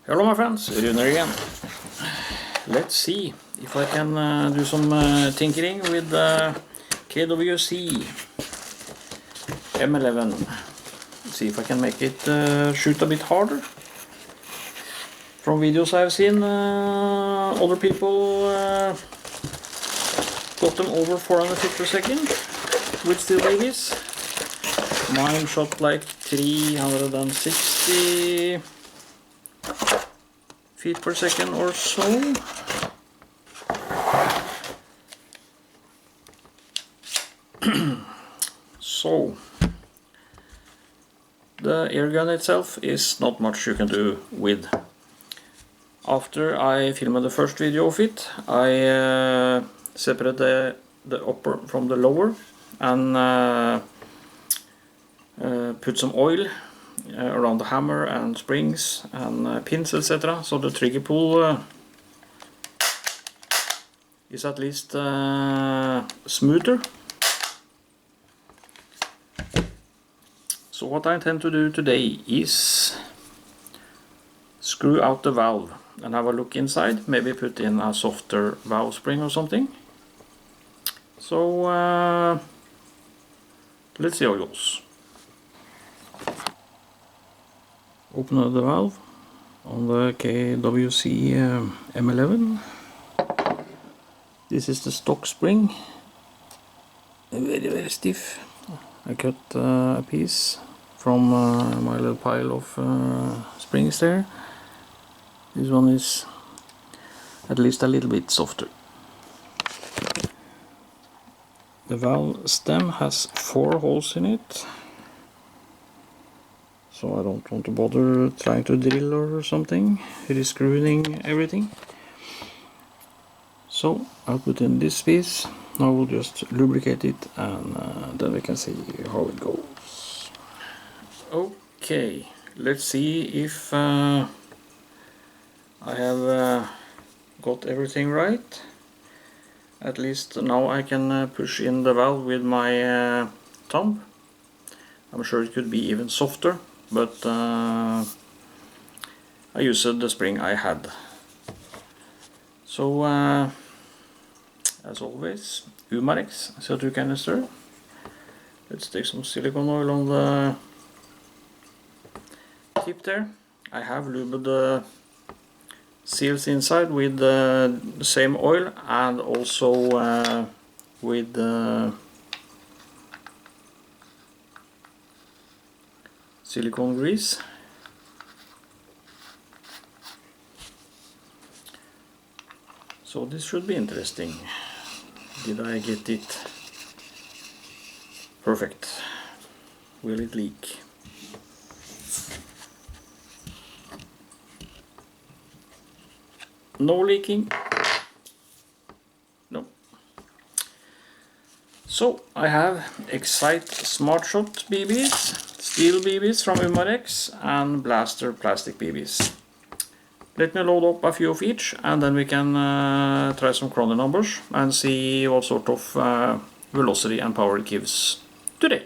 Hello my friends, Runar again. Let's see if I can do some tinkering with KWC M11. See if I can make it shoot a bit harder. From videos I've seen, other people got them over 400 feet per second with steel babies. Mine shot like 360 feet per second or so. So the air gun itself is not much you can do with. After I filmed the first video of it, I separated the upper from the lower and put some oil around the hammer and springs and pins, etc. So the trigger pull is at least smoother. So what I intend to do today is screw out the valve and have a look inside, maybe put in a softer valve spring or something. So let's see how it goes. Open up the valve on the KWC M11. This is the stock spring, very stiff. I cut a piece from my little pile of springs there. This one is at least a little bit softer. The valve stem has 4 holes in it, so I don't want to bother trying to drill or something. It is screwing everything. So I'll put in this piece. I will just lubricate it and then we can see how it goes. Okay, let's see if I have got everything right. At least now I can push in the valve with my thumb. I'm sure it could be even softer, but I used the spring I had. So as always, Umarex CO2 canister. Let's take some silicone oil on the tip there. I have lubed the seals inside with the same oil and also with silicone grease. So this should be interesting. Did I get it perfect? Will it leak? No leaking. No. So I have Excite Smart Shot BBs, steel BBs from Umarex and Blaster plastic BBs. Let me load up a few of each and then we can try some chrono numbers and see what sort of velocity and power it gives today.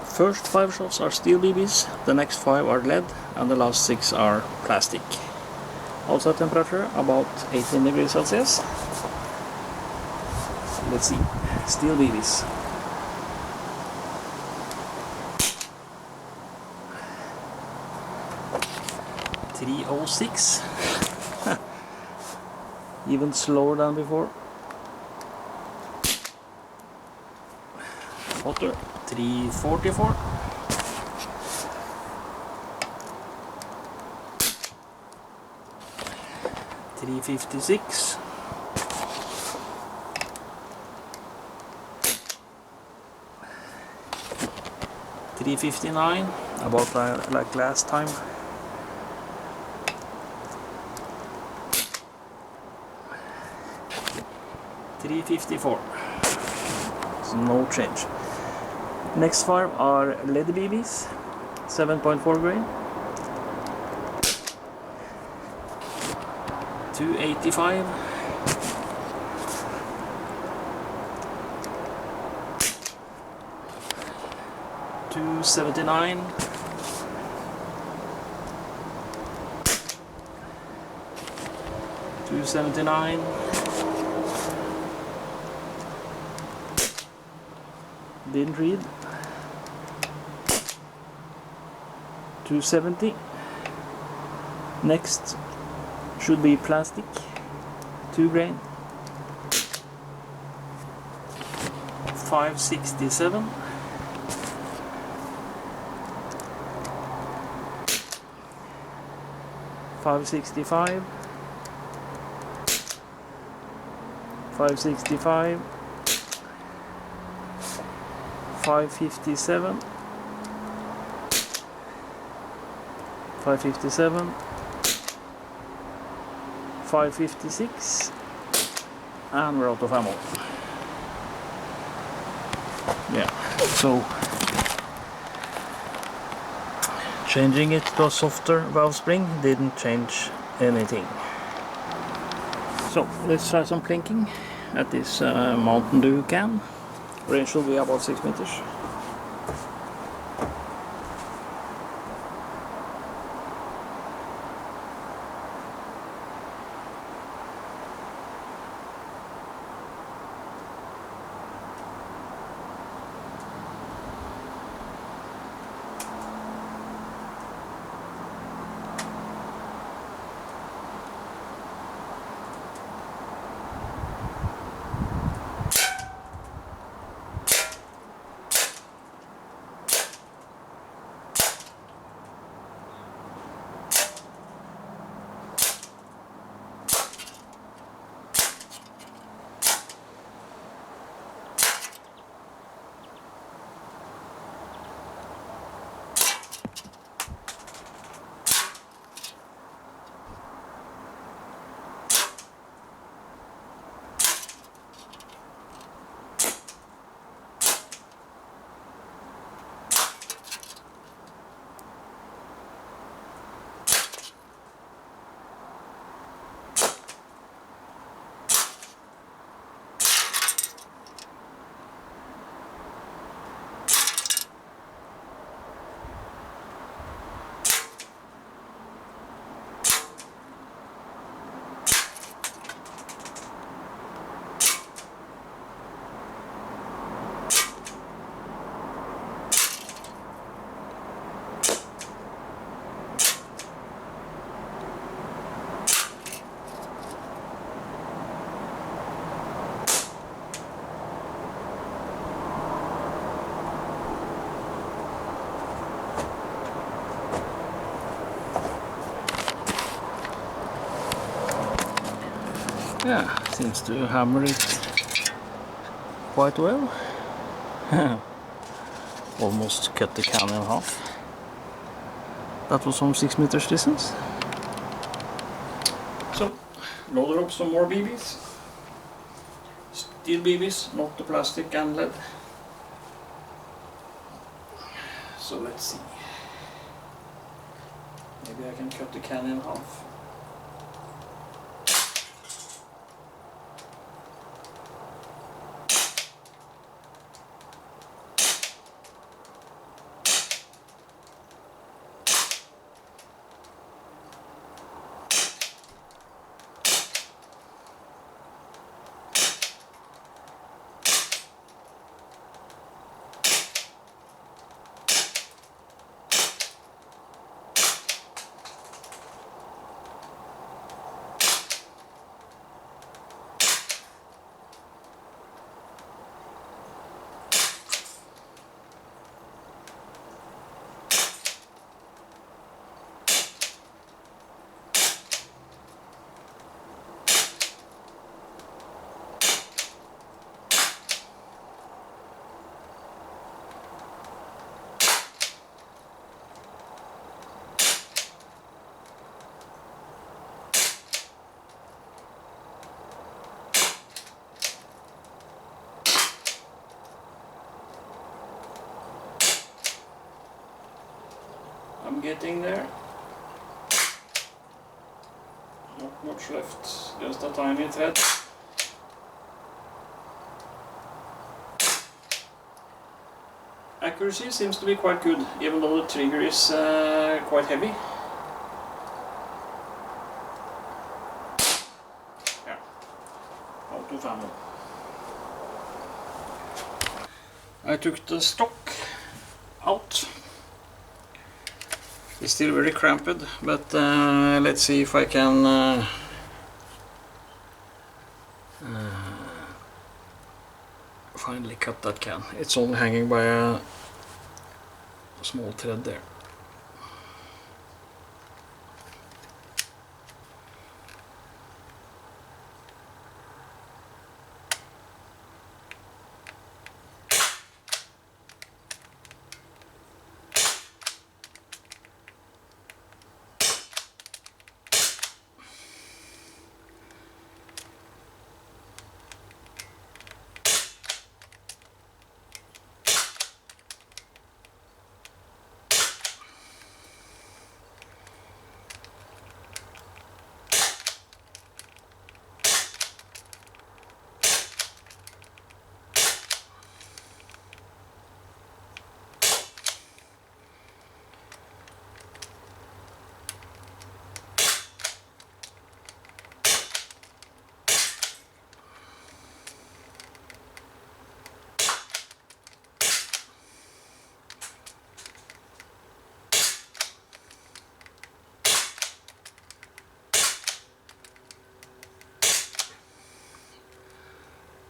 First 5 shots are steel BBs, the next 5 are lead and the last 6 are plastic. Outside temperature about 18 degrees Celsius. Let's see, steel BBs. .306. Even slower than before. Hotter. 344. .356. 359. About like last time. 354. So no change. Next 5 are lead BBs, 7.4 grain. 285. 279. 279. Didn't read. 270. Next should be plastic, 2 grain. 567. 565. 565. 557. 557. 556. And we're out of ammo. Yeah, so changing it to a softer valve spring didn't change anything. So let's try some plinking at this Mountain Dew can. Range will be about 6 meters. Yeah, seems to hammer it quite well. Almost cut the can in half. That was from 6 meters distance. So, loaded up some more BBs. Steel BBs, not the plastic and lead. So let's see. Maybe I can cut the can in half. I'm getting there. Not much left, just a tiny thread. Accuracy seems to be quite good, even though the trigger is quite heavy. of ammo. I took the stock out. It's still very cramped, but let's see if I can finally cut that can. It's only hanging by a small thread there.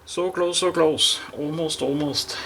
So close, so close. Almost, almost.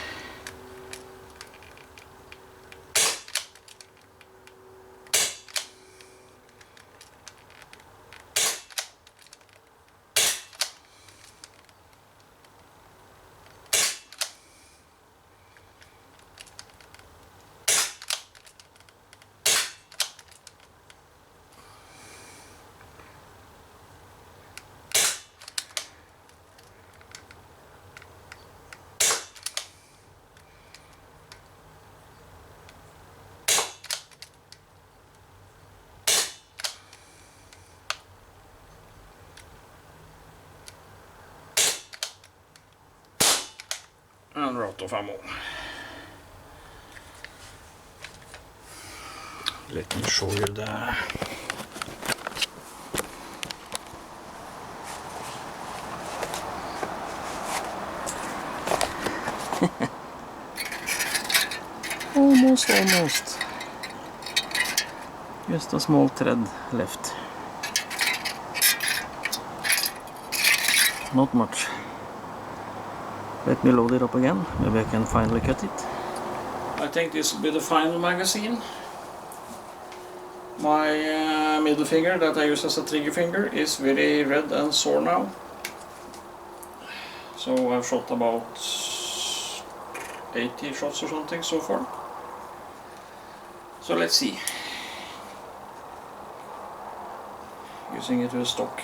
And we're out of ammo. Let me show you the almost. Just a small thread left. Not much. Let me load it up again. Maybe I can finally cut it. I think this will be the final magazine. My middle finger that I use as a trigger finger is very red and sore now. So I've shot about 80 shots or something so far. So let's see. Using it with stock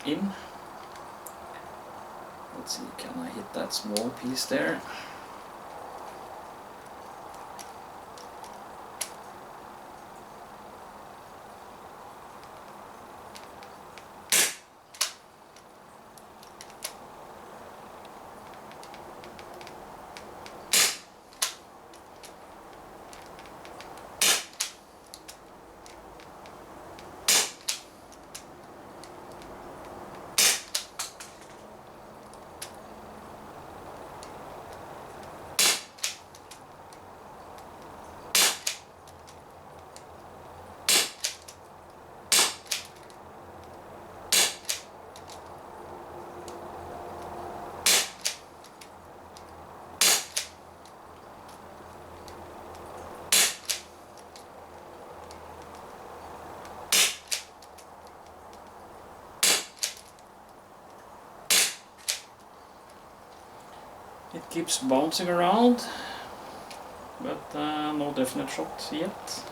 in. Let's see, can I hit that small piece there? It keeps bouncing around, but no definite shot yet.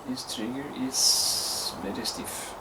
This trigger is very stiff.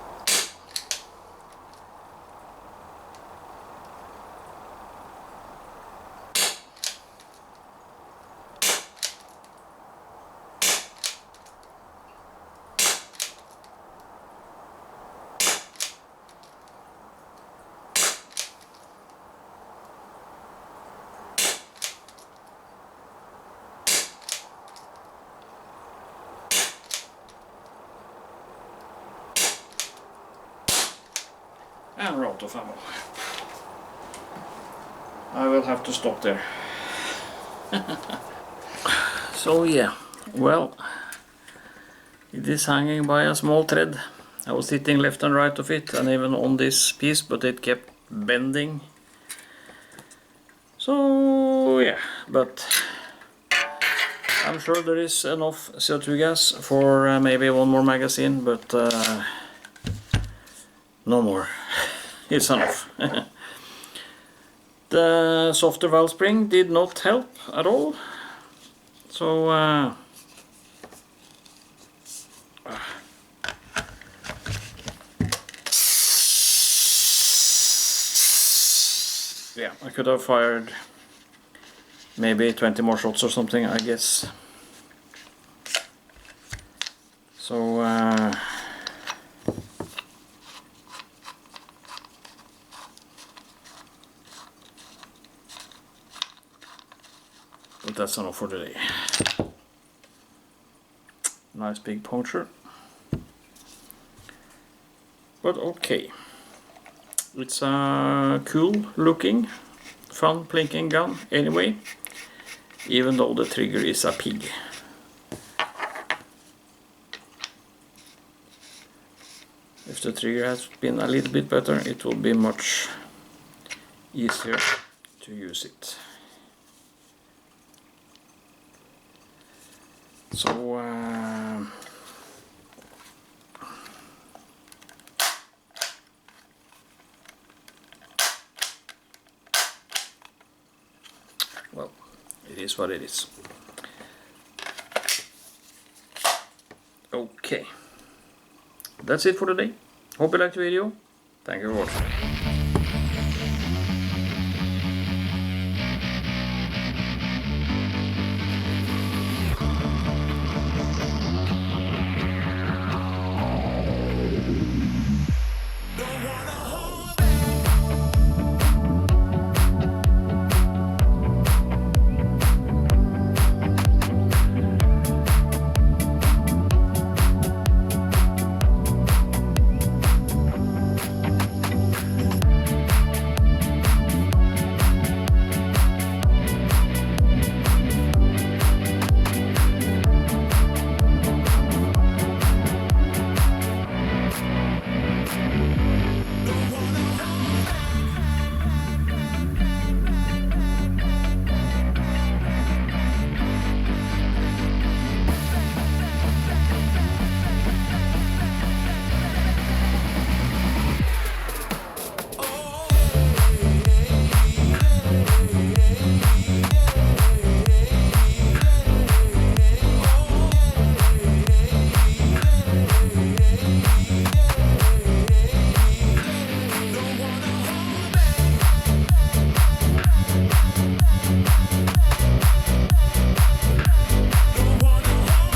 And we're out of ammo. I will have to stop there. So yeah, well, it is hanging by a small thread. I was hitting left and right of it, and even on this piece, but it kept bending. So yeah, but I'm sure there is enough CO2 gas for maybe one more magazine, but no more. It's enough. The softer valve spring did not help at all. So yeah, I could have fired maybe 20 more shots or something, I guess. So but that's enough for today. Nice big puncture. But okay. It's a cool looking, fun plinking gun anyway, even though the trigger is a pig. If the trigger has been a little bit better, it will be much easier to use it. So well, it is what it is. Okay, that's it for today. Hope you liked the video. Thank you for watching.